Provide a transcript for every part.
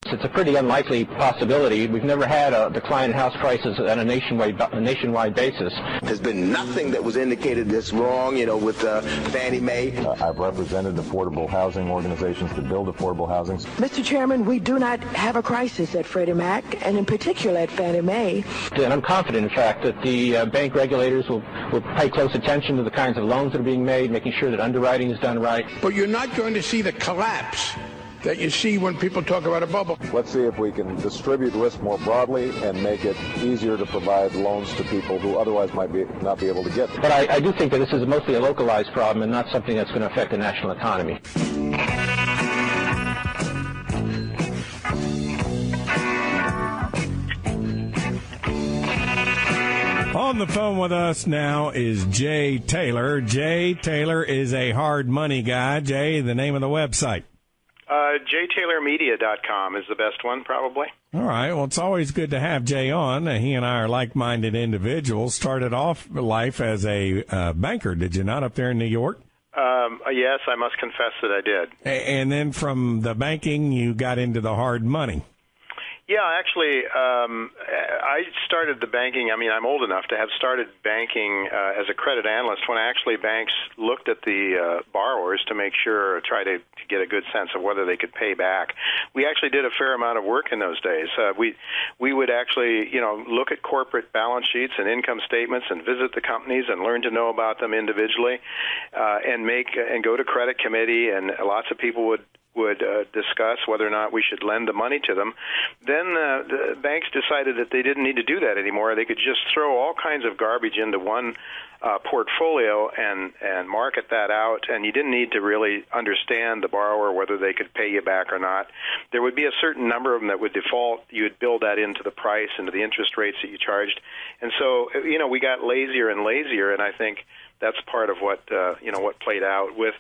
It's a pretty unlikely possibility. We've never had a decline in house prices on a nationwide basis. There's been nothing that was indicated that's wrong, with Fannie Mae. I've represented affordable housing organizations to build affordable housing. Mr. Chairman, we do not have a crisis at Freddie Mac, and in particular at Fannie Mae. And I'm confident, in fact, that the bank regulators will pay close attention to the kinds of loans that are being made, making sure that underwriting is done right. But you're not going to see the collapse that you see when people talk about a bubble. Let's see if we can distribute risk more broadly and make it easier to provide loans to people who otherwise might not be able to get them. But I do think that this is mostly a localized problem and not something that's going to affect the national economy. On the phone with us now is Jay Taylor. Jay Taylor is a hard money guy. Jay, the name of the website? JTaylorMedia.com is the best one, probably. All right. Well, it's always good to have Jay on. He and I are like-minded individuals. Started off life as a banker, did you not, up there in New York? Yes, I must confess that I did. And then from the banking, you got into the hard money. Yeah, actually, I started the banking. I mean, I'm old enough to have started banking as a credit analyst when actually banks looked at the borrowers to make sure, try to get a good sense of whether they could pay back. We actually did a fair amount of work in those days. We would actually, look at corporate balance sheets and income statements and visit the companies and learn to know about them individually, and go to credit committee, and lots of people would discuss whether or not we should lend the money to them. Then the banks decided that they didn't need to do that anymore. They could just throw all kinds of garbage into one portfolio and market that out, and you didn't need to really understand the borrower, whether they could pay you back or not. There would be a certain number of them that would default. You would build that into the price, into the interest rates that you charged. And so, we got lazier and lazier, and I think that's part of what played out with.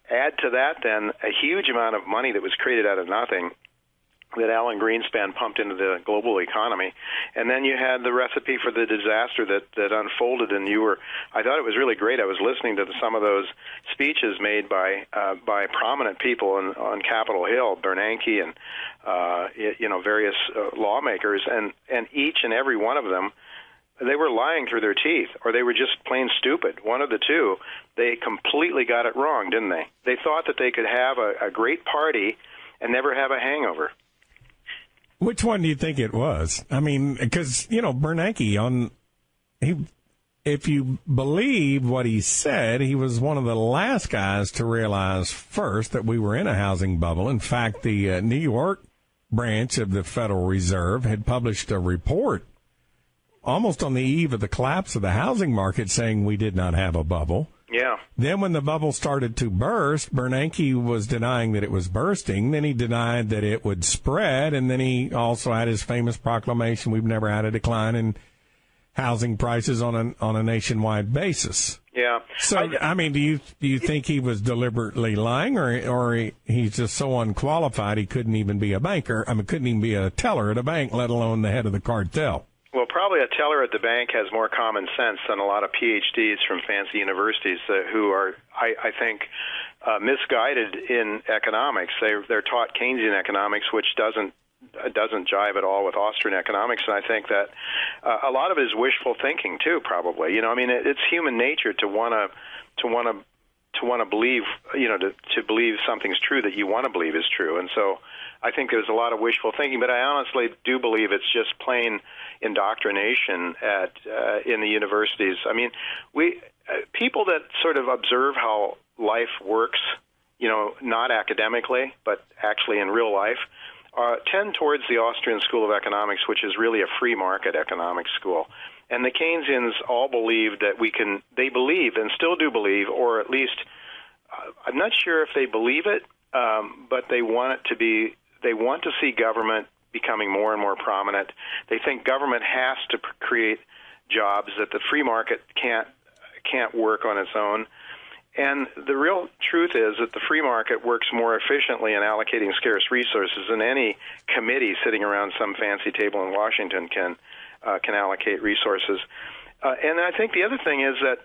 Add to that, then, a huge amount of money that was created out of nothing that Alan Greenspan pumped into the global economy. And then you had the recipe for the disaster that unfolded, and I thought it was really great. I was listening to some of those speeches made by prominent people on Capitol Hill, Bernanke and, various lawmakers, and each and every one of them, they were lying through their teeth, or they were just plain stupid. One of the two. They completely got it wrong, didn't they? They thought that they could have a great party and never have a hangover. Which one do you think it was? I mean, because, Bernanke, if you believe what he said, he was one of the last guys to realize first that we were in a housing bubble. In fact, the New York branch of the Federal Reserve had published a report almost on the eve of the collapse of the housing market saying we did not have a bubble. Yeah. Then when the bubble started to burst, Bernanke was denying that it was bursting. Then he denied that it would spread. And then he also had his famous proclamation, we've never had a decline in housing prices on a nationwide basis. Yeah. So, do you think he was deliberately lying, or he's just so unqualified he couldn't even be a banker? Couldn't even be a teller at a bank, let alone the head of the cartel? Well, probably a teller at the bank has more common sense than a lot of PhDs from fancy universities who are, I think, misguided in economics. They're taught Keynesian economics, which doesn't jive at all with Austrian economics, and I think that a lot of it is wishful thinking too. Probably, it's human nature to want to believe, to believe something's true that you want to believe is true, and so I think there's a lot of wishful thinking. But I honestly do believe it's just plain indoctrination in the universities. People that sort of observe how life works, not academically, but actually in real life, tend towards the Austrian School of Economics, which is really a free market economics school. And the Keynesians all believe that they believe and still do believe, or at least I'm not sure if they believe it, but they want to see government becoming more and more prominent. They think government has to create jobs that the free market can't work on its own. And the real truth is that the free market works more efficiently in allocating scarce resources than any committee sitting around some fancy table in Washington can allocate resources. And I think the other thing is that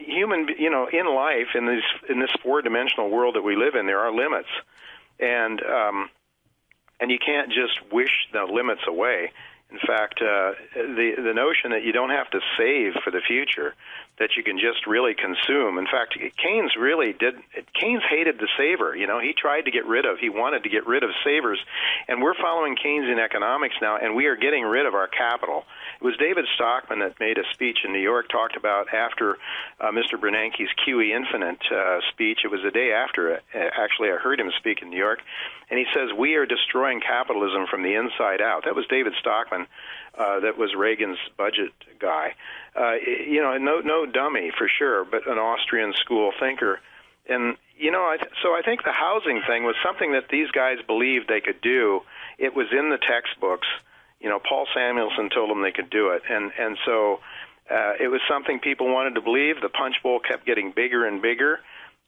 in life, in this four-dimensional world that we live in, there are limits. And and you can't just wish the limits away. In fact, the notion that you don't have to save for the future, that you can just really consume. In fact, Keynes hated the saver. He wanted to get rid of savers. And we're following Keynesian economics now, and we are getting rid of our capital. It was David Stockman that made a speech in New York, talked about after Mr. Bernanke's QE Infinite speech. It was the day after, actually, I heard him speak in New York. And he says, we are destroying capitalism from the inside out. That was David Stockman. That was Reagan's budget guy. No dummy for sure, but an Austrian school thinker. And, so I think the housing thing was something that these guys believed they could do. It was in the textbooks. Paul Samuelson told them they could do it. And so it was something people wanted to believe. The punch bowl kept getting bigger and bigger.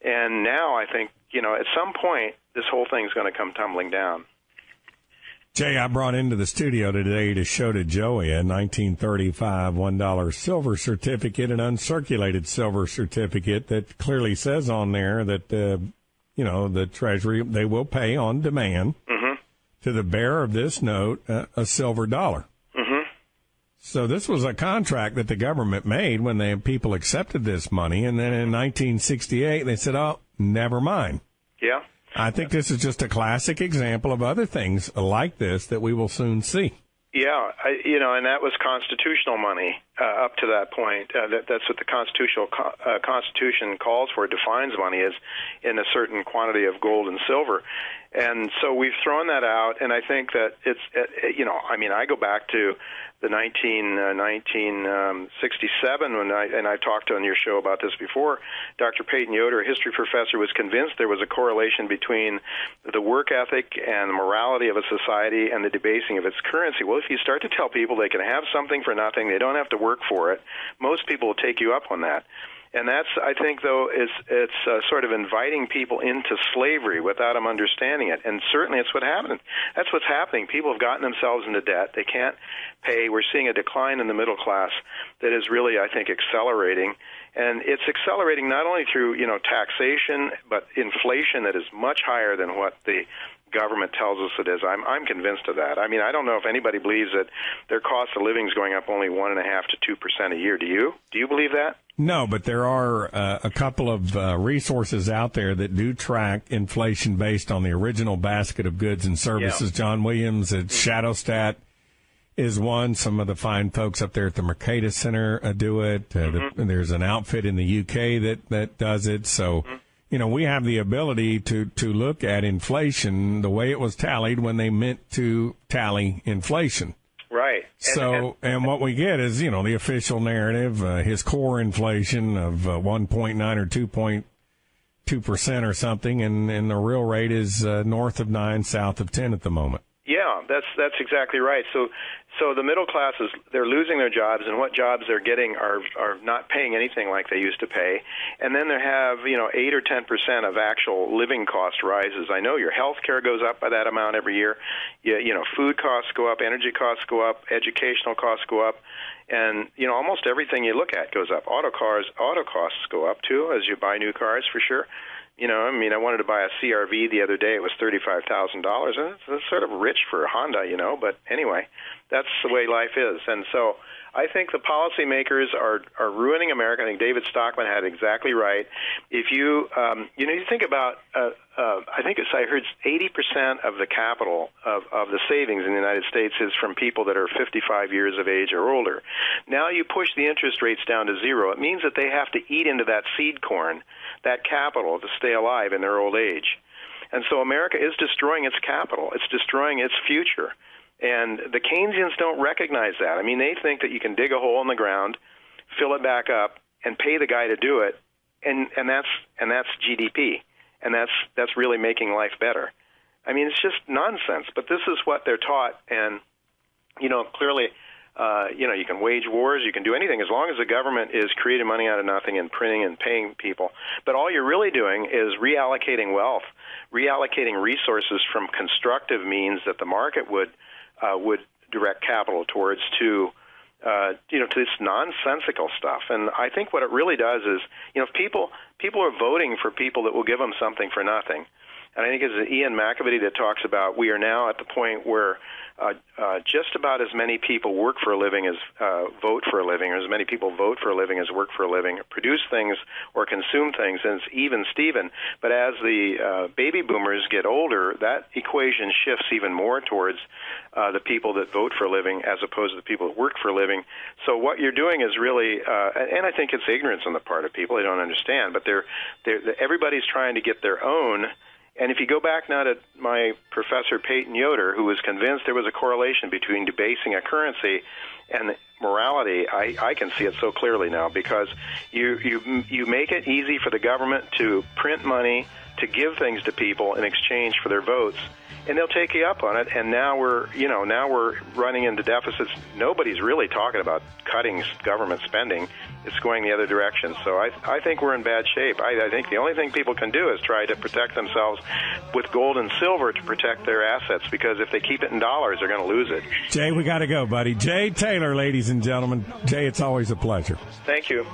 And now I think, at some point, this whole thing's going to come tumbling down. Jay, I brought into the studio today to show to Joey a 1935 $1 silver certificate, an uncirculated silver certificate that clearly says on there that, the Treasury, they will pay on demand to the bearer of this note a silver dollar. So this was a contract that the government made when people accepted this money, and then in 1968 they said, oh, never mind. Yeah. I think this is just a classic example of other things like this that we will soon see. Yeah, and that was constitutional money up to that point. That's what the Constitution calls for, defines money as in a certain quantity of gold and silver. And so we've thrown that out, and I think that it's, I go back to the 1967 when I talked on your show about this before. Dr. Peyton Yoder, a history professor, was convinced there was a correlation between the work ethic and the morality of a society and the debasing of its currency. Well, if you start to tell people they can have something for nothing, they don't have to work for it, most people will take you up on that. And that's, I think, though, it's sort of inviting people into slavery without them understanding it. And certainly it's what happened. That's what's happening. People have gotten themselves into debt. They can't pay. We're seeing a decline in the middle class that is really, I think, accelerating. And it's accelerating not only through, taxation, but inflation that is much higher than what the government tells us it is. I'm convinced of that. I mean, I don't know if anybody believes that their cost of living is going up only 1.5% to 2% a year. Do you? Do you believe that? No, but there are a couple of resources out there that do track inflation based on the original basket of goods and services. Yeah. John Williams at Shadowstat is one. Some of the fine folks up there at the Mercatus Center do it. There's an outfit in the UK that does it. So, we have the ability to look at inflation the way it was tallied when they meant to tally inflation. Right. And what we get is, the official narrative, his core inflation of 1.9 or 2.2% or something, and the real rate is north of 9, south of 10 at the moment. Yeah, that's exactly right. So the middle classes, they're losing their jobs, and what jobs they're getting are not paying anything like they used to pay. And then they have 8 or 10% of actual living cost rises. I know your health care goes up by that amount every year. Food costs go up, energy costs go up, educational costs go up, and almost everything you look at goes up. Auto costs go up too as you buy new cars, for sure. I wanted to buy a CR-V the other day. It was $35,000. It's sort of rich for a Honda, but anyway, that's the way life is. And so I think the policymakers are ruining America. I think David Stockman had exactly right. If you you think about, I think I heard 80% of the capital of the savings in the United States is from people that are 55 years of age or older. Now you push the interest rates down to zero. It means that they have to eat into that seed corn, that capital, to stay alive in their old age. And so America is destroying its capital. It's destroying its future. And the Keynesians don't recognize that. I mean, they think that you can dig a hole in the ground, fill it back up, and pay the guy to do it, and that's GDP, and that's really making life better. I mean, it's just nonsense. But this is what they're taught, and clearly, you can wage wars, you can do anything as long as the government is creating money out of nothing and printing and paying people. But all you're really doing is reallocating wealth, reallocating resources from constructive means that the market would direct capital towards to this nonsensical stuff. And I think what it really does is, if people are voting for people that will give them something for nothing, And I think it's Ian McAvity that talks about we are now at the point where just about as many people work for a living as vote for a living, or as many people vote for a living as work for a living, produce things or consume things, and it's even Steven. But as the baby boomers get older, that equation shifts even more towards the people that vote for a living as opposed to the people that work for a living. So what you're doing is really, and I think it's ignorance on the part of people, they don't understand, but everybody's trying to get their own. And if you go back now to my professor Peyton Yoder, who was convinced there was a correlation between debasing a currency and morality, I can see it so clearly now, because you make it easy for the government to print money, to give things to people in exchange for their votes, and they'll take you up on it. And now we're running into deficits. Nobody's really talking about cutting government spending. It's going the other direction. So I think we're in bad shape. I think the only thing people can do is try to protect themselves with gold and silver to protect their assets, because if they keep it in dollars, they're going to lose it. Jay, we got to go, buddy. Jay Taylor, ladies and gentlemen. Jay, it's always a pleasure. Thank you.